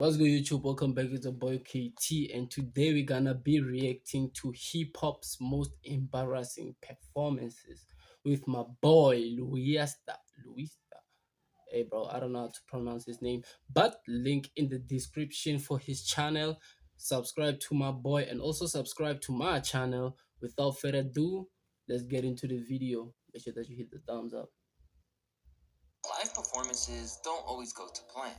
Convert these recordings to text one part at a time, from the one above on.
What's good, YouTube? Welcome back. It's your boy Kaytee, and today we're gonna be reacting to hip hop's most embarrassing performances with my boy Luista. Luista. Hey, bro, I don't know how to pronounce his name, but link in the description for his channel. Subscribe to my boy and also subscribe to my channel. Without further ado, let's get into the video. Make sure that you hit the thumbs up. Live performances don't always go to plan.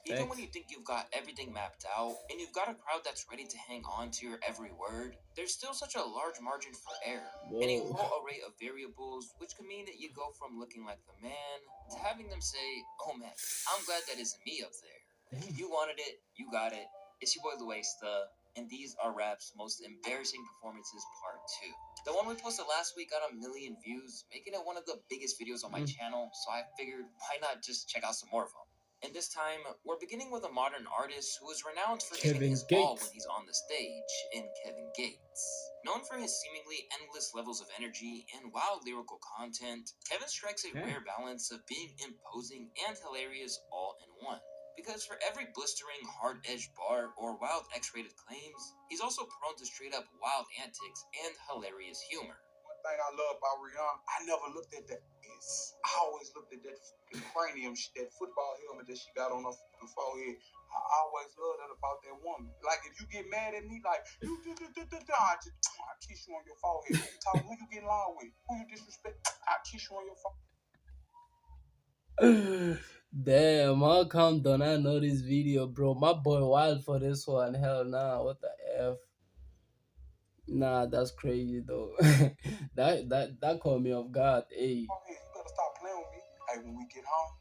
Even when you think you've got everything mapped out and you've got a crowd that's ready to hang on to your every word, there's still such a large margin for error. And a Whoa. whole array of variables, which could mean that you go from looking like the man to having them say, "Oh man, I'm glad that isn't me up there." Damn. You wanted it, you got it. It's your boy Luesta, and these are Rap's most embarrassing performances part 2. The one we posted last week got 1 million views, making it one of the biggest videos on my channel, so I figured why not just check out some more of them. And this time, we're beginning with a modern artist who is renowned for giving his all when he's on the stage, in Kevin Gates. Known for his seemingly endless levels of energy and wild lyrical content, Kevin strikes a rare balance of being imposing and hilarious all in one. Because for every blistering, hard-edged bar or wild X-rated claims, he's also prone to straight-up wild antics and hilarious humor. One thing I love about Rihanna, I never looked at that. I always looked at that fucking cranium, that football helmet that she got on her forehead. I always loved that about that woman. Like, if you get mad at me, like, I kiss you on your forehead. You talk, who you get along with? Who you disrespect? I kiss you on your forehead. Damn, how come don't I know this video, bro? My boy wild for this one. Hell nah, what the F? Nah, that's crazy though. that caught me off guard. Hey. You better stop playing with me. Hey, when we get home,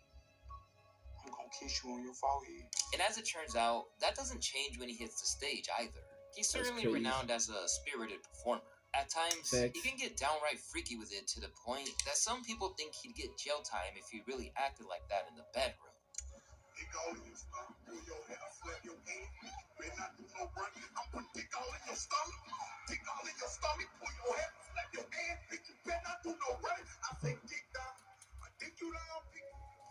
I'm gonna kiss you on your forehead. And as it turns out, that doesn't change when he hits the stage either. He's certainly renowned as a spirited performer. At times, he can get downright freaky with it to the point that some people think he'd get jail time if he really acted like that in the bedroom.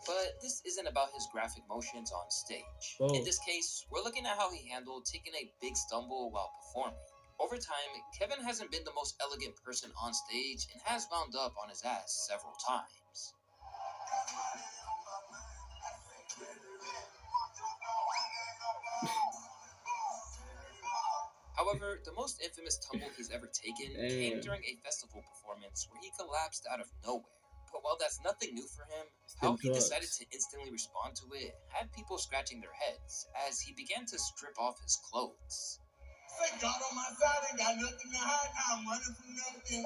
But this isn't about his graphic motions on stage. In this case, we're looking at how he handled taking a big stumble while performing. Over time, Kevin hasn't been the most elegant person on stage and has wound up on his ass several times. However, the most infamous tumble he's ever taken came during a festival performance where he collapsed out of nowhere. But while that's nothing new for him, how he decided to instantly respond to it had people scratching their heads as he began to strip off his clothes. Thank God on my side, ain't got nothing to hide. Now I'm running from nothing.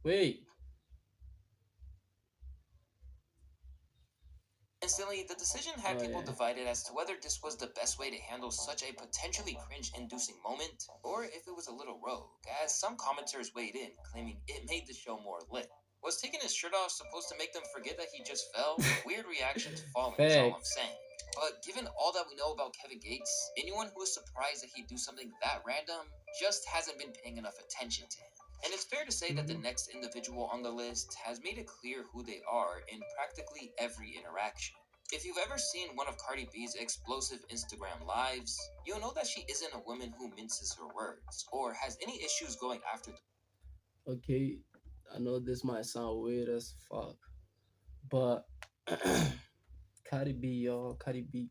Wait. Instantly, the decision had people divided as to whether this was the best way to handle such a potentially cringe-inducing moment, or if it was a little rogue, as some commenters weighed in, claiming it made the show more lit. Was taking his shirt off supposed to make them forget that he just fell? Weird reaction to falling is all I'm saying. But given all that we know about Kevin Gates, anyone who is surprised that he'd do something that random just hasn't been paying enough attention to him. And it's fair to say that the next individual on the list has made it clear who they are in practically every interaction. If you've ever seen one of Cardi B's explosive Instagram lives, you'll know that she isn't a woman who minces her words or has any issues going after Okay, I know this might sound weird as fuck, but Cardi B, y'all, Cardi B.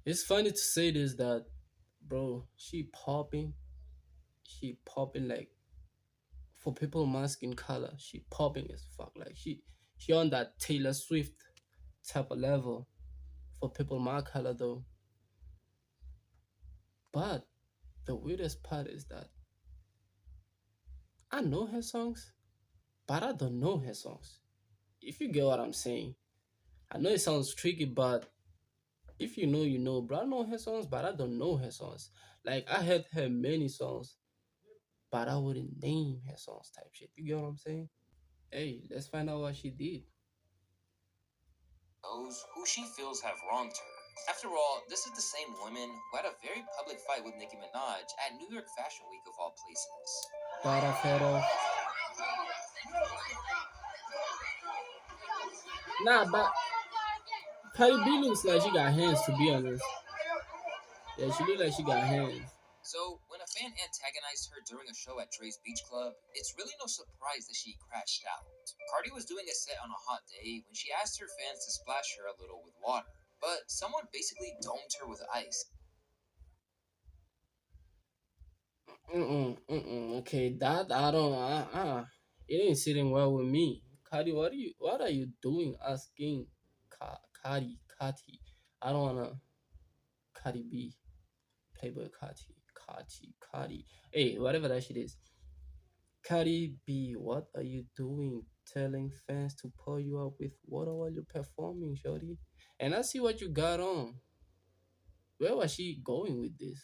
It's funny to say this that, bro, she popping like for people my skin color. She popping as fuck. Like she on that Taylor Swift type of level for people my color though. But the weirdest part is that I know her songs, but I don't know her songs. If you get what I'm saying. I know it sounds tricky, but if you know, you know, bro. I know her songs, but I don't know her songs. Like I heard her many songs, but I wouldn't name her songs type shit. You get what I'm saying? Hey, let's find out what she did. those who she feels have wronged her. After all, this is the same woman who had a very public fight with Nicki Minaj at New York Fashion Week of all places. Para. Nah, but Cardi B looks like she got hands, to be honest. Yeah, she look like she got hands. So, when a fan antagonized her during a show at Dre's Beach Club, it's really no surprise that she crashed out. Cardi was doing a set on a hot day when she asked her fans to splash her a little with water, but someone basically domed her with ice. Okay, that I don't. It ain't sitting well with me. Cardi, what are you doing asking Cardi? I don't wanna Cardi B, Playboy Cardi. Hey, whatever that shit is. Cardi B, what are you doing? Telling fans to pour you up with water while you're performing, shorty. And I see what you got on. Where was she going with this?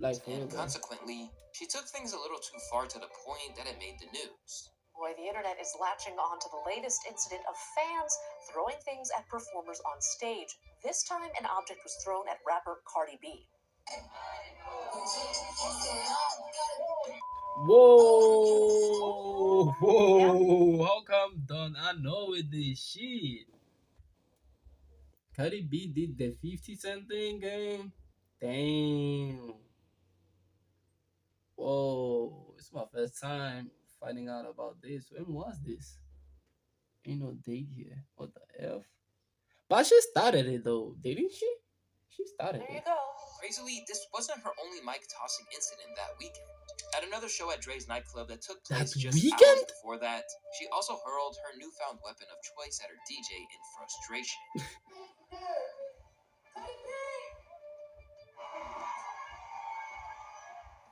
Like for real, And though. consequently, she took things a little too far to the point that it made the news. Boy, the internet is latching on to the latest incident of fans throwing things at performers on stage. This time, an object was thrown at rapper Cardi B. Whoa! How come don't I know with this shit? Cardi B did the 50 Cent thing, gang. Damn. Whoa! It's my first time finding out about this. When was this? Ain't no date here. What the F? But she started it though, didn't she? She started There you it. go. Crazily, this wasn't her only mic tossing incident that weekend. At another show at Dre's nightclub that took place That just weekend? hours before that, she also hurled her newfound weapon of choice at her DJ in frustration.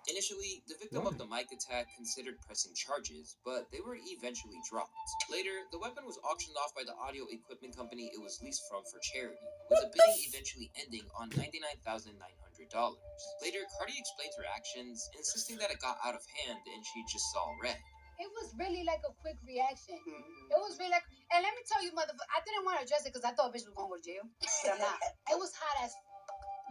Initially, the victim of the mic attack considered pressing charges, but they were eventually dropped. Later, the weapon was auctioned off by the audio equipment company it was leased from for charity, with the bidding eventually ending on $99,900. Later, Cardi explained her actions, insisting that it got out of hand and she just saw red. It was really like a quick reaction. It was really like, and let me tell you, motherfucker, I didn't want to address it because I thought bitch was going to go to jail, but I'm not. It was hot as.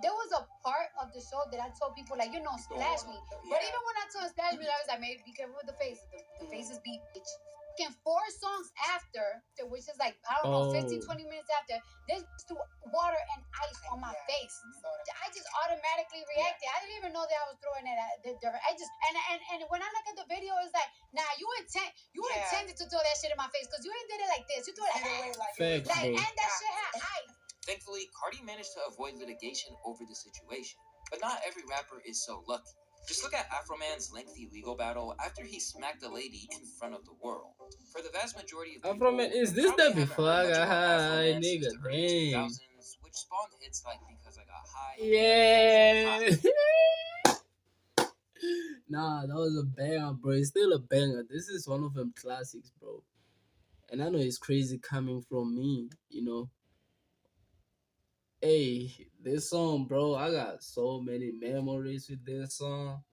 There was a part of the show that I told people like, splash me. But even when I told splash me, I was like, maybe be careful with the faces. The faces beat bitch. And 4 songs after, which is like, I don't know, 15, 20 minutes after, there's threw water and ice on my face. I just automatically reacted. I didn't even know that I was throwing it at the dirt. I just and when I look at the video, it's like, nah, you intended to throw that shit in my face because you ain't did it like this. You threw it like and that shit had ice. Thankfully, Cardi managed to avoid litigation over the situation, but not every rapper is so lucky. Just look at Afroman's lengthy legal battle after he smacked a lady in front of the world. For the vast majority of people, Afroman, is this the before I got high, nigga? Dang. Which spawned hits like Because I Got High. Yeah. Nah, that was a banger, bro. It's still a banger. This is one of them classics, bro. And I know it's crazy coming from me, Hey, this song, bro, I got so many memories with this song.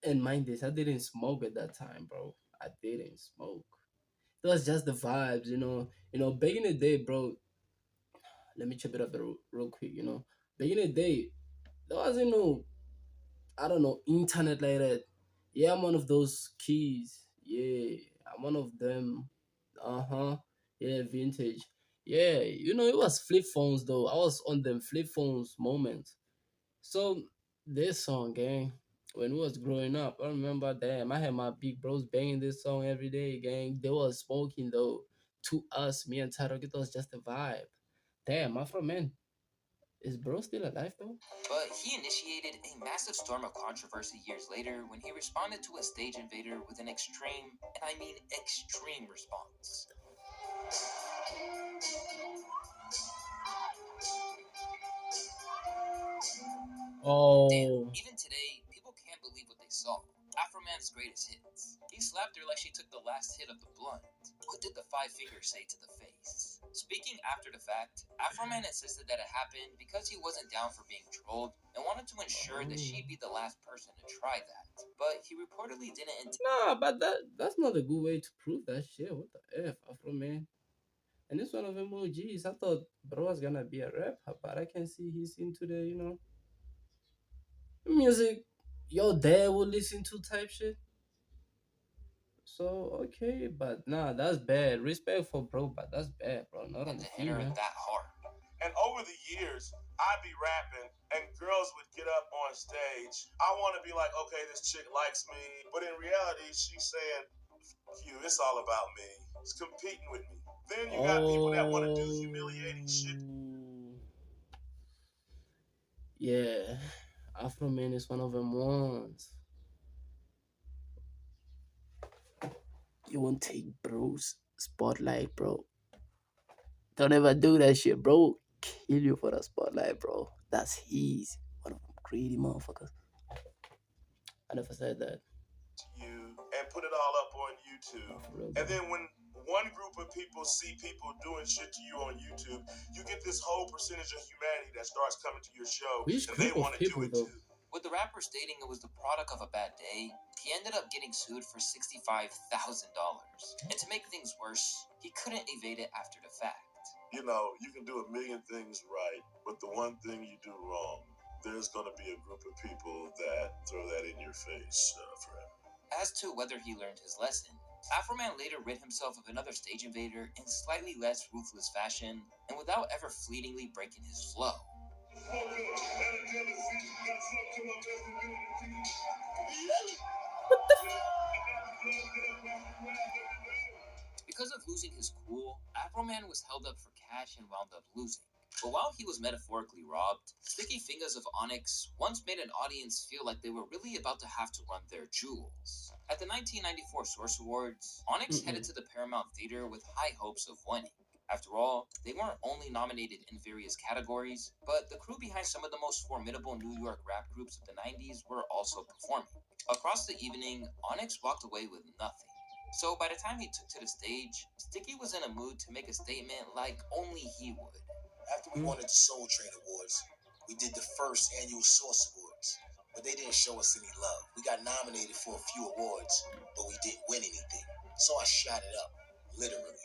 And mind this, I didn't smoke at that time, bro. I didn't smoke. It was just the vibes, Back in the day, bro. Let me chop it up real quick, Back in the day, there wasn't no, I don't know, internet like that. Yeah, I'm one of those keys. Yeah, I'm one of them. Yeah, vintage. Yeah, it was flip phones though. I was on them flip phones moments. So this song, gang, when we was growing up, I remember, damn, I had my big bros banging this song every day, gang. They was smoking though. To us, me and Tarok, it was just a vibe. Damn, Afro man, is bro still alive though? But he initiated a massive storm of controversy years later when he responded to a stage invader with an extreme, and I mean extreme, response. Oh. Damn, even today, people can't believe what they saw. Afroman's greatest hits. He slapped her like she took the last hit of the blunt. What did the 5 fingers say to the face? Speaking after the fact, Afroman insisted that it happened because he wasn't down for being trolled and wanted to ensure that she'd be the last person to try that. But he reportedly didn't Nah, but that's not a good way to prove that shit. What the F, Afroman? And it's one of emojis. I thought bro was gonna be a rapper, but I can see he's into the, music your dad would listen to type shit. So okay, but nah, that's bad. Respect for bro, but that's bad, bro. Not on And the to hit her female. that hard. And over the years, I'd be rapping, and girls would get up on stage. I want to be like, okay, this chick likes me. But in reality, she's saying, you, it's all about me. It's competing with me. Then you got people that want to do humiliating shit. Yeah, Afro Man is one of them ones. You won't take bro's spotlight, bro. Don't ever do that shit, bro. Kill you for the spotlight, bro. That's his. One of them greedy motherfuckers. I never said that. You and put it all up on YouTube. And then when one group of people see people doing shit to you on YouTube, you get this whole percentage of humanity that starts coming to your show. Which and group they of want to do people, it though? too. With the rapper stating it was the product of a bad day, he ended up getting sued for $65,000. And to make things worse, he couldn't evade it after the fact. You know, you can do a million things right, but the one thing you do wrong, there's going to be a group of people that throw that in your face forever. As to whether he learned his lesson, Afro Man later rid himself of another stage invader in slightly less ruthless fashion, and without ever fleetingly breaking his flow. Because of losing his cool, Afro Man was held up for cash and wound up losing. But while he was metaphorically robbed, Sticky Fingers of Onyx once made an audience feel like they were really about to have to run their jewels. At the 1994 Source Awards, Onyx headed to the Paramount Theater with high hopes of winning. After all, they weren't only nominated in various categories, but the crew behind some of the most formidable New York rap groups of the 90s were also performing. Across the evening, Onyx walked away with nothing. So by the time he took to the stage, Sticky was in a mood to make a statement like only he would. After we won at the Soul Train Awards, we did the first annual Source Awards, but they didn't show us any love. We got nominated for a few awards, but we didn't win anything. So I shot it up, literally,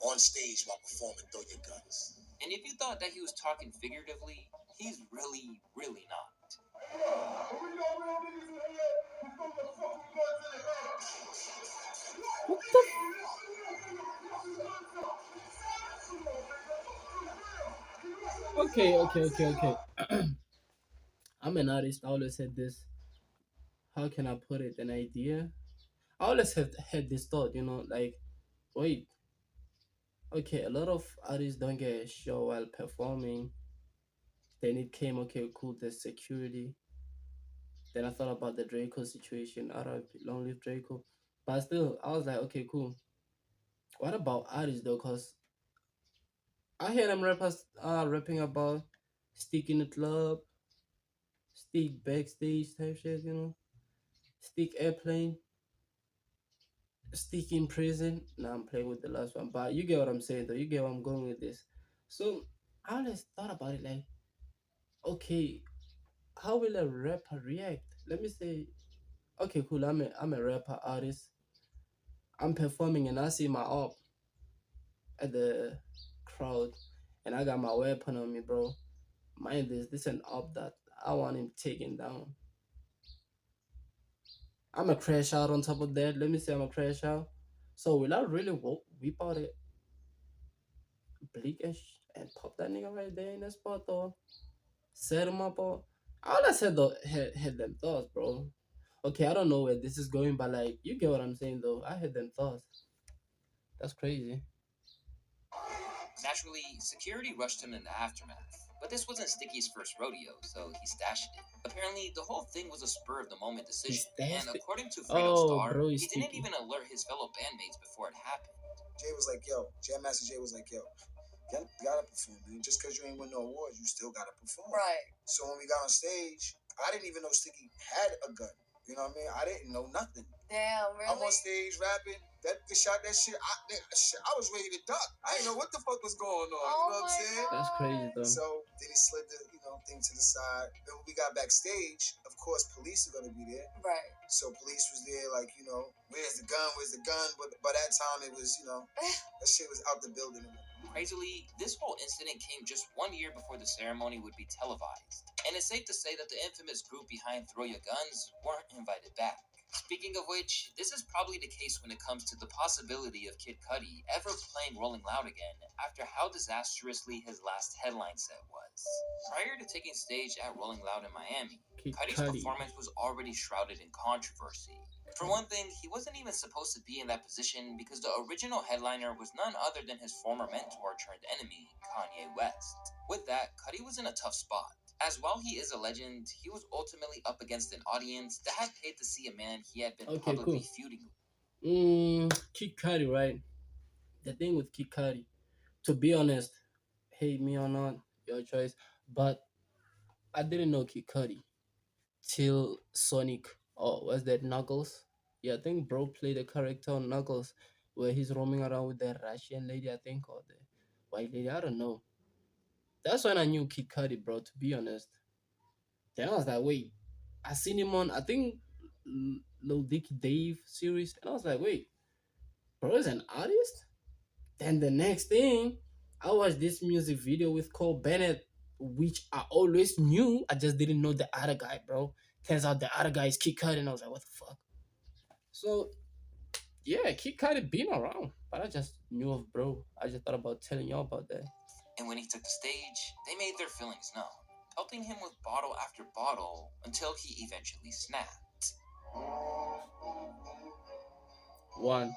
on stage while performing Throw Your Guns. And if you thought that he was talking figuratively, he's really, really not. What the? Okay. I'm an artist. I always had this. How can I put it? An idea. I always have had this thought, like, wait. Okay, a lot of artists don't get a show while performing. Then it came, okay, cool, there's security. Then I thought about the Draco situation. Long live Draco. But still, I was like, okay, cool. What about artists though? Cause I hear them rappers rapping about stick in the club, stick backstage type shit, stick airplane, stick in prison. Now I'm playing with the last one, but you get what I'm saying though. You get where I'm going with this. So I always thought about it like, okay, how will a rapper react? Let me say, okay, cool. I'm a rapper artist. I'm performing and I see my op at the crowd, and I got my weapon on me, bro. Mind this an op that I want him taken down. I'm a crash out on top of that. Let me say I'm a crash out. So will I really whip out a bleakish and pop that nigga right there in the spot or set him up or all I said though had them thoughts, bro. Okay, I don't know where this is going, but like you get what I'm saying though. I had them thoughts. That's crazy. Naturally, security rushed him in the aftermath. But this wasn't Sticky's first rodeo, so he stashed it. Apparently, the whole thing was a spur-of-the-moment decision, and according to Fredo Starr, bro, he Sticky didn't even alert his fellow bandmates before it happened. Jay was like, yo, Jam Master Jay was like, yo, you gotta perform, man. Just because you ain't win no awards, you still gotta perform. Right. So when we got on stage, I didn't even know Sticky had a gun. You know what I mean? I didn't know nothing. Damn, really? I'm on stage rapping. That shot that shit. I was ready to duck. I didn't know what the fuck was going on. You know what I'm saying? That's crazy though. So then he slid the thing to the side. Then when we got backstage, of course police are gonna be there. Right. So police was there, like, where's the gun? Where's the gun? But by that time it was, that shit was out the building. Crazily, this whole incident came just 1 year before the ceremony would be televised, and it's safe to say that the infamous group behind 𝙎𝙬𝘽𝙎𝘾𝙍𝙎 weren't invited back. Speaking of which, this is probably the case when it comes to the possibility of Kid Cudi ever playing Rolling Loud again after how disastrously his last headline set was. Prior to taking stage at Rolling Loud in Miami, Kid Cudi's Cudi. performance was already shrouded in controversy. For one thing, he wasn't even supposed to be in that position because the original headliner was none other than his former mentor turned enemy, Kanye West. With that, Cudi was in a tough spot, as while he is a legend, he was ultimately up against an audience that had paid to see a man he had been Okay, publicly cool. feuding with. Kid Cudi, right? The thing with Kid Cudi, to be honest, hate me or not, your choice. But I didn't know Kid Cudi till Sonic. Oh, was that Knuckles? Yeah, I think bro played a character on Knuckles where he's roaming around with the Russian lady, I think, or the white lady. I don't know. That's when I knew Kid Cudi, bro. To be honest, then I was like, wait, I seen him on I think Lil Dicky Dave series, and I was like, wait, bro is an artist. Then the next thing, I watched this music video with Cole Bennett, which I always knew. I just didn't know the other guy, bro. Turns out the other guy is Kid Cudi, and I was like, what the fuck? So yeah, Kid Cudi been around, but I just knew of bro. I just thought about telling y'all about that. And when he took the stage, they made their feelings known, pelting him with bottle after bottle until he eventually snapped. One.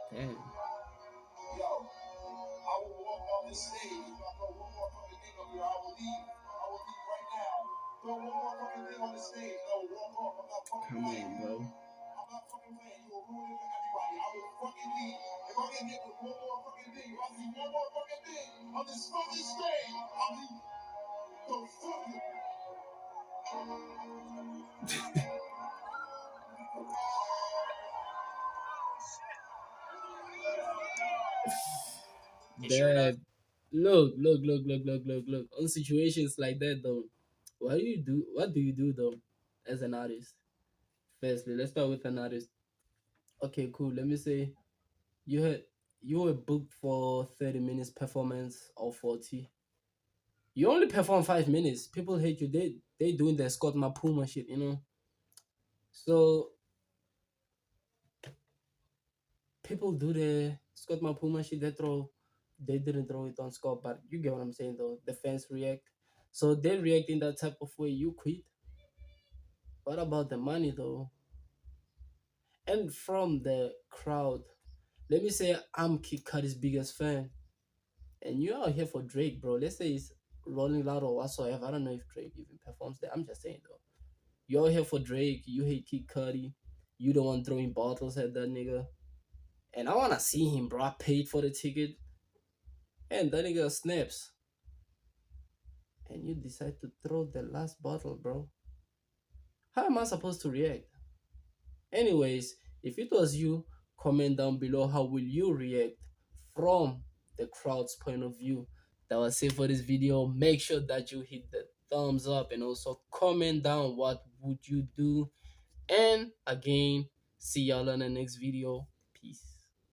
Damn. Yo, I will walk off the stage. If I throw one more fucking thing up here, I will leave. I will leave right now. Throw one more fucking thing on the stage. I will walk off. I'm not fucking Come playing. on, bro. I'm not fucking playing. You will ruin it for everybody. I will fucking leave. If I get hit with one more fucking thing, if I see one more fucking thing on this fucking stage, I'll be the fucking. That look. On situations like that though, what do you do though as an artist? Firstly, let's start with an artist. Okay, cool. Let me say you had you were booked for 30 minutes performance or 40. You only perform 5 minutes. People hate you. They doing the Scott Mapuma shit, you know. So people do the Scott Mapuma shit. They didn't throw it on Scott, but you get what I'm saying though. The fans react, so they react in that type of way. You quit. What about the money though? And from the crowd, let me say I'm Kid Cudi's biggest fan, and you're out here for Drake, bro. Let's say it's Rolling Loud or whatsoever. I don't know if Drake even performs there. I'm just saying though. You're out here for Drake. You hate Kid Cudi. You don't want throwing bottles at that nigga. And I wanna see him, bro. I paid for the ticket, and that nigga snaps. And you decide to throw the last bottle, bro. How am I supposed to react? Anyways, if it was you, comment down below how will you react from the crowd's point of view. That was it for this video. Make sure that you hit the thumbs up and also comment down what would you do. And again, see y'all on the next video.